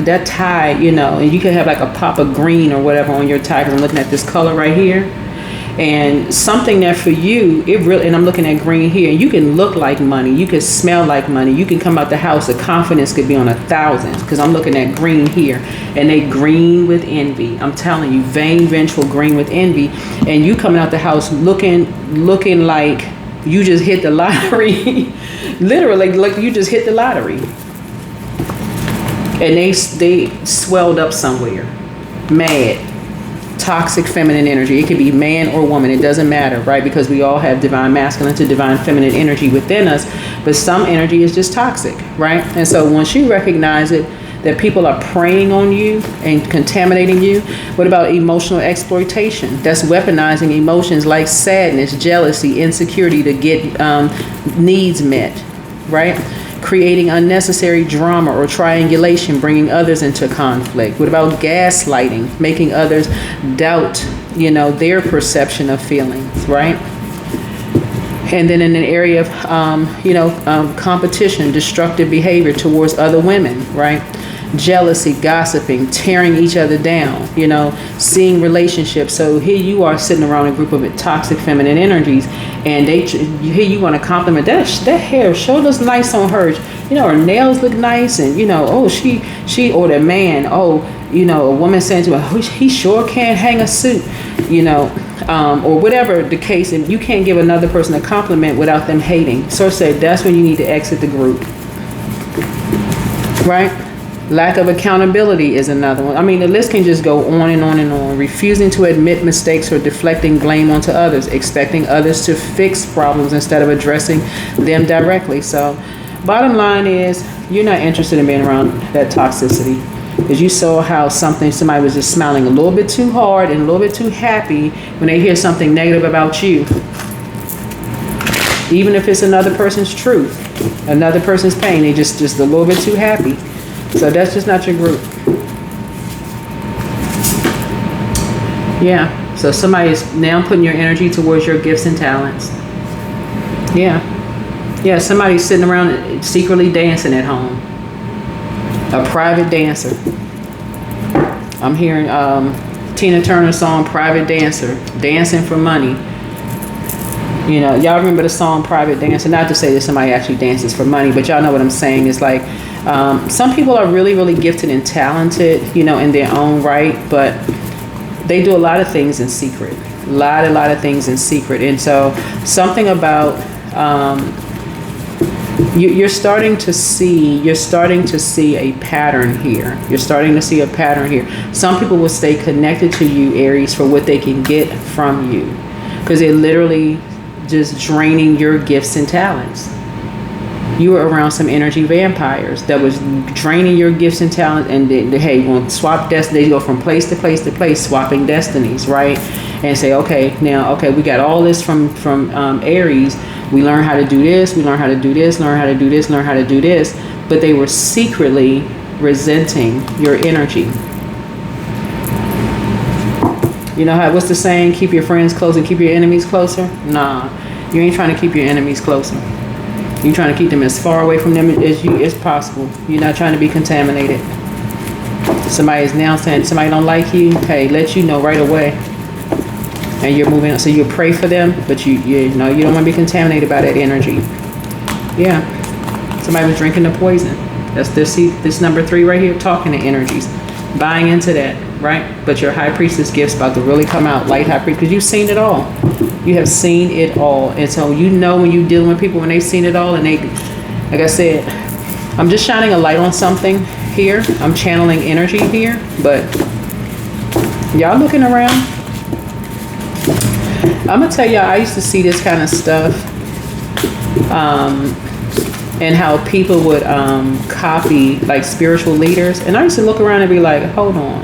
that tie, and you could have like a pop of green or whatever on your tie, because I'm looking at this color right here. And something that for you, and I'm looking at green here, and you can look like money, you can smell like money, you can come out the house, the confidence could be on 1,000, because I'm looking at green here, and they green with envy. I'm telling you, vain, vengeful, green with envy, and you coming out the house looking like you just hit the lottery, literally, like you just hit the lottery, and they swelled up somewhere, mad. Toxic feminine energy. It can be man or woman. It doesn't matter, right? Because we all have divine masculine to divine feminine energy within us. But some energy is just toxic, right? And so once you recognize it, that people are preying on you and contaminating you. What about emotional exploitation? That's weaponizing emotions like sadness, jealousy, insecurity to get needs met, right? Creating unnecessary drama or triangulation, bringing others into conflict. What about gaslighting? Making others doubt their perception of feelings, right? And then in an area of, competition, destructive behavior towards other women, right? Jealousy, gossiping, tearing each other down, seeing relationships. So here you are sitting around a group of toxic feminine energies, and here you want to compliment that hair sure looks nice on her. Her nails look nice, and oh, she or the man, a woman saying to her, oh, he sure can hang a suit, or whatever the case, and you can't give another person a compliment without them hating. So say that's when you need to exit the group, right? Lack of accountability is another one. I mean, the list can just go on and on and on. Refusing to admit mistakes or deflecting blame onto others, expecting others to fix problems instead of addressing them directly. So bottom line is, you're not interested in being around that toxicity, because you saw how somebody was just smiling a little bit too hard and a little bit too happy when they hear something negative about you. Even if it's another person's truth, another person's pain, they just a little bit too happy. So that's just not your group. Yeah. So somebody is now putting your energy towards your gifts and talents. Yeah. Yeah. Somebody's sitting around secretly dancing at home. A private dancer. I'm hearing Tina Turner's song "Private Dancer," dancing for money. Y'all remember the song "Private Dancer"? Not to say that somebody actually dances for money, but y'all know what I'm saying. It's like some people are really, really gifted and talented, in their own right, but they do a lot of things in secret. A lot of things in secret. And so something about you're starting to see a pattern here. You're starting to see a pattern here. Some people will stay connected to you, Aries, for what they can get from you, because they're literally just draining your gifts and talents. You were around some energy vampires that was draining your gifts and talents, and hey, you want to swap destiny. They go from place to place to place, swapping destinies, right? And say, okay, we got all this from Aries. We learn how to do this. We learn how to do this. Learn how to do this. Learn how to do this. But they were secretly resenting your energy. What's the saying? Keep your friends close and keep your enemies closer. Nah, you ain't trying to keep your enemies closer. You're trying to keep them as far away from them as possible. You're not trying to be contaminated. Somebody is now saying somebody don't like you. Hey, let you know right away. And you're moving on. So you pray for them, but you don't want to be contaminated by that energy. Yeah. Somebody was drinking the poison. That's this number 3 right here, talking to energies. Buying into that, right? But your high priestess gift's about to really come out, light high priest, because you've seen it all. You have seen it all. And so when you're dealing with people, when they've seen it all, and they, like I said, I'm just shining a light on something here. I'm channeling energy here, but y'all looking around. I'm gonna tell y'all, I used to see this kind of stuff, and how people would copy like spiritual leaders, and I used to look around and be like, hold on,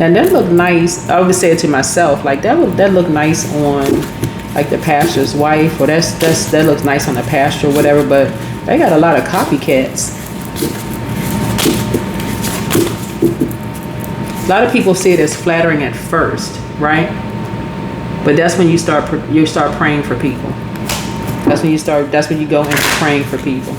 and that looked nice. I would say it to myself, like that look nice on like the pastor's wife, or that looks nice on the pastor or whatever, but they got a lot of copycats. A lot of people see it as flattering at first, right? But that's when you start praying for people. That's when you go into praying for people.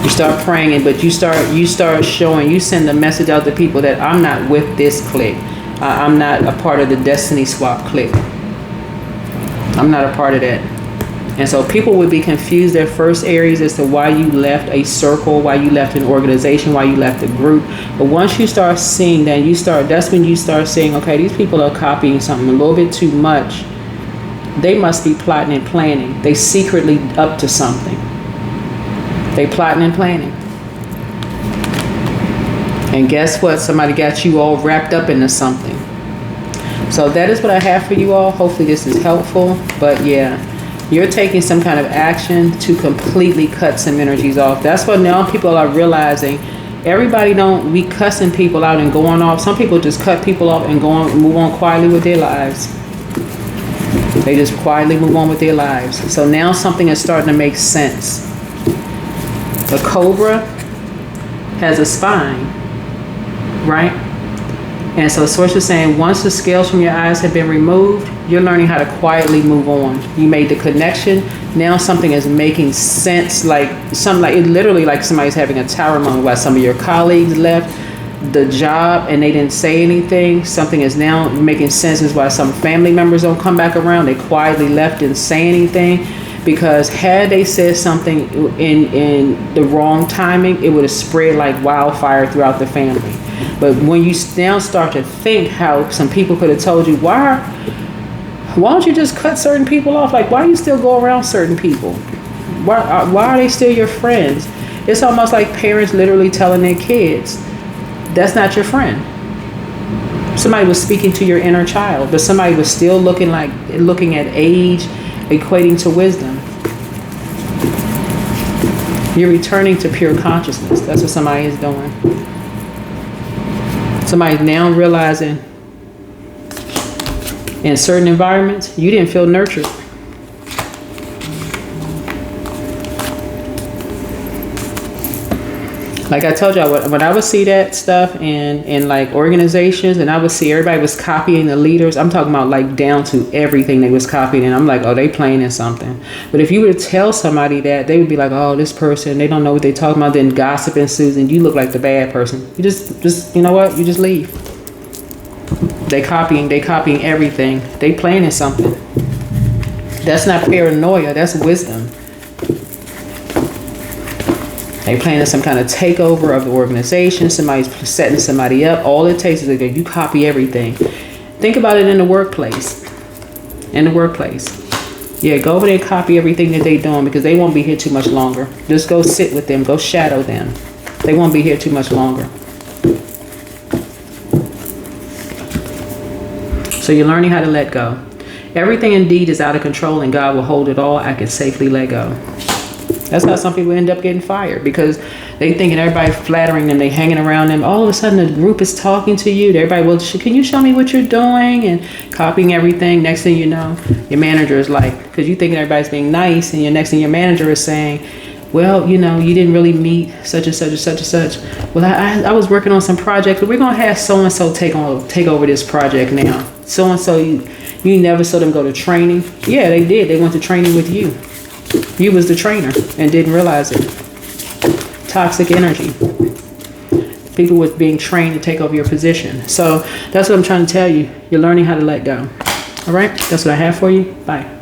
You start praying, but you start showing, you send a message out to people that I'm not with this clique. I'm not a part of the Destiny Swap clique. I'm not a part of that. And so people would be confused at first, Aries, as to why you left a circle, why you left an organization, why you left a group. But once you start seeing that, that's when you start saying, okay, these people are copying something a little bit too much. They must be plotting and planning. They secretly up to something. They plotting and planning. And guess what? Somebody got you all wrapped up into something. So that is what I have for you all. Hopefully this is helpful. But yeah, you're taking some kind of action to completely cut some energies off. That's what now people are realizing. Everybody don't be cussing people out and going off. Some people just cut people off and move on quietly with their lives. They just quietly move on with their lives. So now something is starting to make sense. The cobra has a spine, right? And so Source was saying, once the scales from your eyes have been removed, you're learning how to quietly move on. You made the connection. Now something is making sense, like it literally like somebody's having a tower moment while some of your colleagues left the job and they didn't say anything. Something is now making sense is why some family members don't come back around. They quietly left, didn't say anything, because had they said something in the wrong timing, it would have spread like wildfire throughout the family. But when you now start to think how some people could have told you, why don't you just cut certain people off? Like, why do you still go around certain people? Why are they still your friends? It's almost like parents literally telling their kids, that's not your friend. Somebody was speaking to your inner child, but somebody was still looking at age equating to wisdom. You're returning to pure consciousness. That's what somebody is doing. Somebody's now realizing in certain environments, you didn't feel nurtured. Like I told y'all, when I would see that stuff in like organizations, and I would see everybody was copying the leaders, I'm talking about like down to everything they was copying, and I'm like, oh, they playing in something. But if you were to tell somebody that, they would be like, oh, this person, they don't know what they talking about, then gossip ensues, and you look like the bad person. You just you know what? You just leave. They copying everything. They playing in something. That's not paranoia, that's wisdom. They planning some kind of takeover of the organization. Somebody's setting somebody up. All it takes is that you copy everything. Think about it in the workplace. Yeah, go over there and copy everything that they're doing, because they won't be here too much longer. Just go sit with them. Go shadow them. They won't be here too much longer. So you're learning how to let go. Everything indeed is out of control, and God will hold it all. I can safely let go. That's how some people end up getting fired, because they thinking everybody flattering them, they hanging around them. All of a sudden the group is talking to you. Everybody, well, can you show me what you're doing? And copying everything. Next thing you know, your manager is like, because you thinking everybody's being nice, and your next thing your manager is saying, well, you know, you didn't really meet such and such and such and such. Well, I was working on some project, but we're going to have so-and-so take over this project now. So-and-so, you never saw them go to training. Yeah, they did. They went to training with you. You was the trainer and didn't realize it. Toxic energy. People was being trained to take over your position. So that's what I'm trying to tell you. You're learning how to let go. All right? That's what I have for you. Bye.